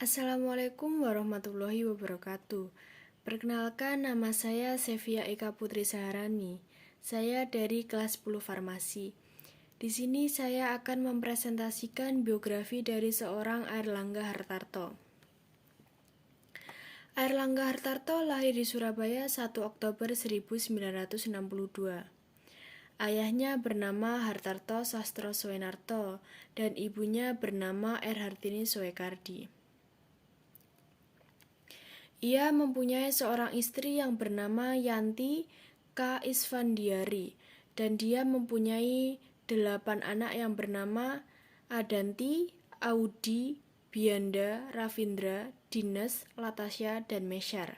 Assalamualaikum warahmatullahi wabarakatuh. Perkenalkan, nama saya Sevia Eka Putri Saharani. Saya dari kelas 10 Farmasi. Di sini saya akan mempresentasikan biografi dari seorang Airlangga Hartarto. Airlangga Hartarto lahir di Surabaya 1 Oktober 1962. Ayahnya bernama Hartarto Sastro Soenarto dan ibunya bernama Hartini Soekardi. Ia mempunyai seorang istri yang bernama Yanti K. Isfandiari dan dia mempunyai 8 anak yang bernama Adanti, Audi, Bianda, Ravindra, Dines, Latasya, dan Mesyar.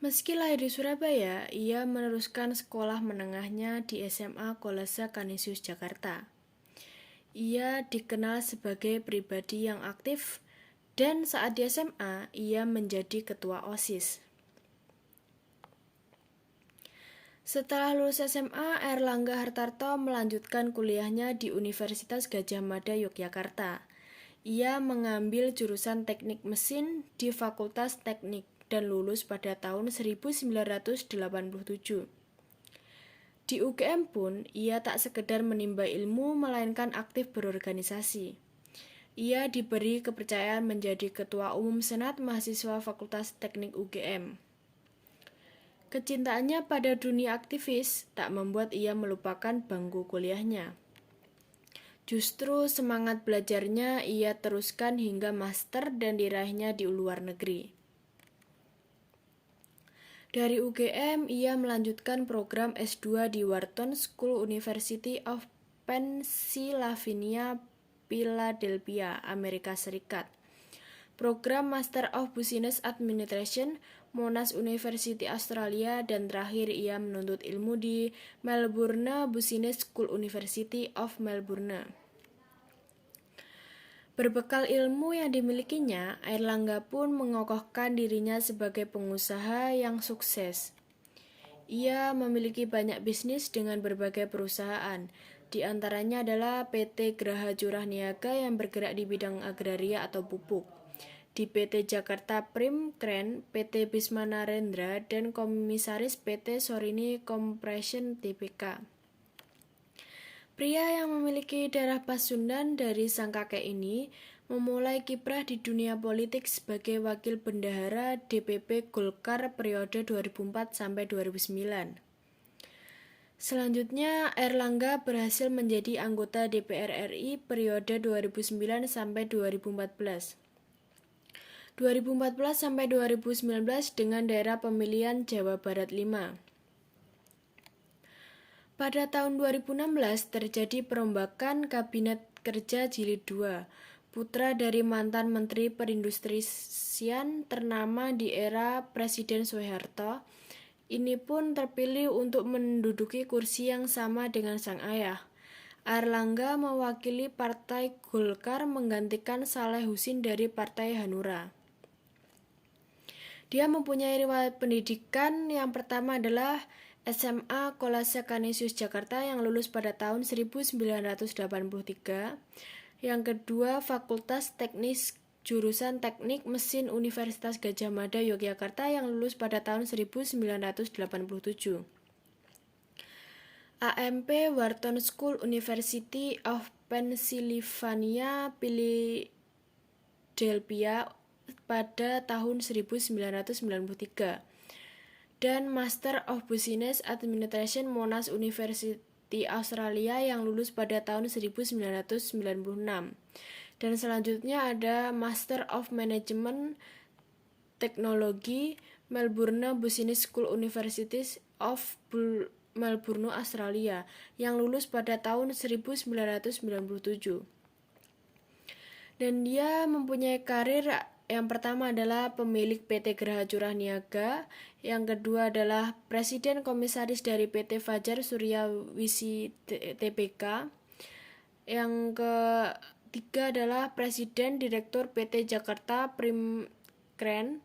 Meski lahir di Surabaya, ia meneruskan sekolah menengahnya di SMA Kolase Kanisius Jakarta. Ia dikenal sebagai pribadi yang aktif dan saat di SMA, ia menjadi ketua OSIS. Setelah lulus SMA, Airlangga Hartarto melanjutkan kuliahnya di Universitas Gadjah Mada Yogyakarta. Ia mengambil jurusan teknik mesin di Fakultas Teknik dan lulus pada tahun 1987. Di UGM pun, ia tak sekedar menimba ilmu, melainkan aktif berorganisasi. Ia diberi kepercayaan menjadi Ketua Umum Senat Mahasiswa Fakultas Teknik UGM. Kecintaannya pada dunia aktivis tak membuat ia melupakan bangku kuliahnya. Justru semangat belajarnya ia teruskan hingga master dan diraihnya di luar negeri. Dari UGM, ia melanjutkan program S2 di Wharton School University of Pennsylvania, Philadelphia, Amerika Serikat. Program Master of Business Administration, Monash University Australia, dan terakhir ia menuntut ilmu di Melbourne Business School University of Melbourne. Berbekal ilmu yang dimilikinya, Airlangga pun mengokohkan dirinya sebagai pengusaha yang sukses. Ia memiliki banyak bisnis dengan berbagai perusahaan, di antaranya adalah PT Graha Curah Niaga yang bergerak di bidang agraria atau pupuk, di PT Jakarta Prim Kren, PT Bisma Narendra, dan komisaris PT Sorini Compression Tbk. Pria yang memiliki darah Pasundan dari sang kakek ini memulai kiprah di dunia politik sebagai wakil bendahara DPP Golkar periode 2004 sampai 2009. Selanjutnya, Airlangga berhasil menjadi anggota DPR RI periode 2009 sampai 2014. 2014 sampai 2019 dengan daerah pemilihan Jawa Barat 5. Pada tahun 2016 terjadi perombakan Kabinet Kerja Jilid 2. Putra dari mantan Menteri Perindustrian ternama di era Presiden Soeharto, ini pun terpilih untuk menduduki kursi yang sama dengan sang ayah. Airlangga mewakili Partai Golkar menggantikan Saleh Husin dari Partai Hanura. Dia mempunyai riwayat pendidikan. Yang pertama adalah SMA Kolase Kanisius Jakarta yang lulus pada tahun 1983. Yang kedua, Fakultas Teknik jurusan Teknik Mesin Universitas Gadjah Mada Yogyakarta yang lulus pada tahun 1987. AMP Wharton School University of Pennsylvania, Philadelphia pada tahun 1993. Dan Master of Business Administration Monash University Australia yang lulus pada tahun 1996. Dan selanjutnya ada Master of Management Technology Melbourne Business School University of Melbourne Australia yang lulus pada tahun 1997. Dan dia mempunyai karir. Yang pertama adalah pemilik PT Graha Curah Niaga, yang kedua adalah Presiden Komisaris dari PT Fajar Surya Wisi Tbk, yang ketiga adalah Presiden Direktur PT Jakarta Prim Kren,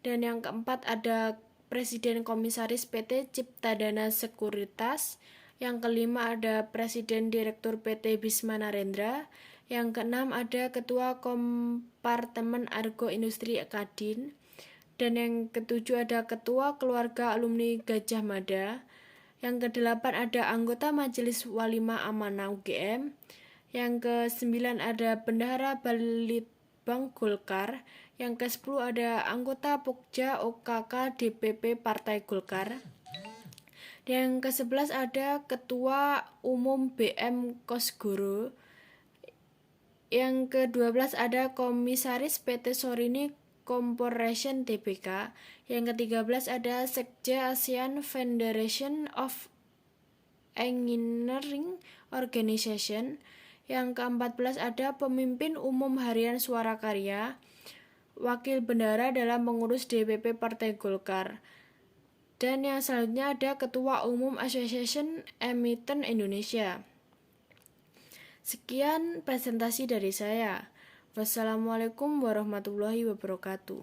dan yang keempat ada Presiden Komisaris PT Ciptadana Sekuritas, yang kelima ada Presiden Direktur PT Bisma Narendra, Yang keenam ada Ketua Kompartemen Argo Industri Kadin. Dan yang ketujuh ada Ketua Keluarga Alumni Gajah Mada. Yang kedelapan ada anggota Majelis Walima Amanah UGM. Yang kesembilan ada Bendahara Balitbang Golkar. Yang ke-10 ada anggota Pokja OKK DPP Partai Golkar. Yang ke-11 ada Ketua Umum BM Kosgoro. Yang ke-12 ada Komisaris PT Sorini Corporation Tbk. Yang ke-13 ada Sekja ASEAN Federation of Engineering Organization. Yang ke-14 ada Pemimpin Umum Harian Suara Karya, Wakil Bendahara dalam Pengurus DPP Partai Golkar. Dan yang selanjutnya ada Ketua Umum Association Emiten Indonesia. Sekian presentasi dari saya. Wassalamualaikum warahmatullahi wabarakatuh.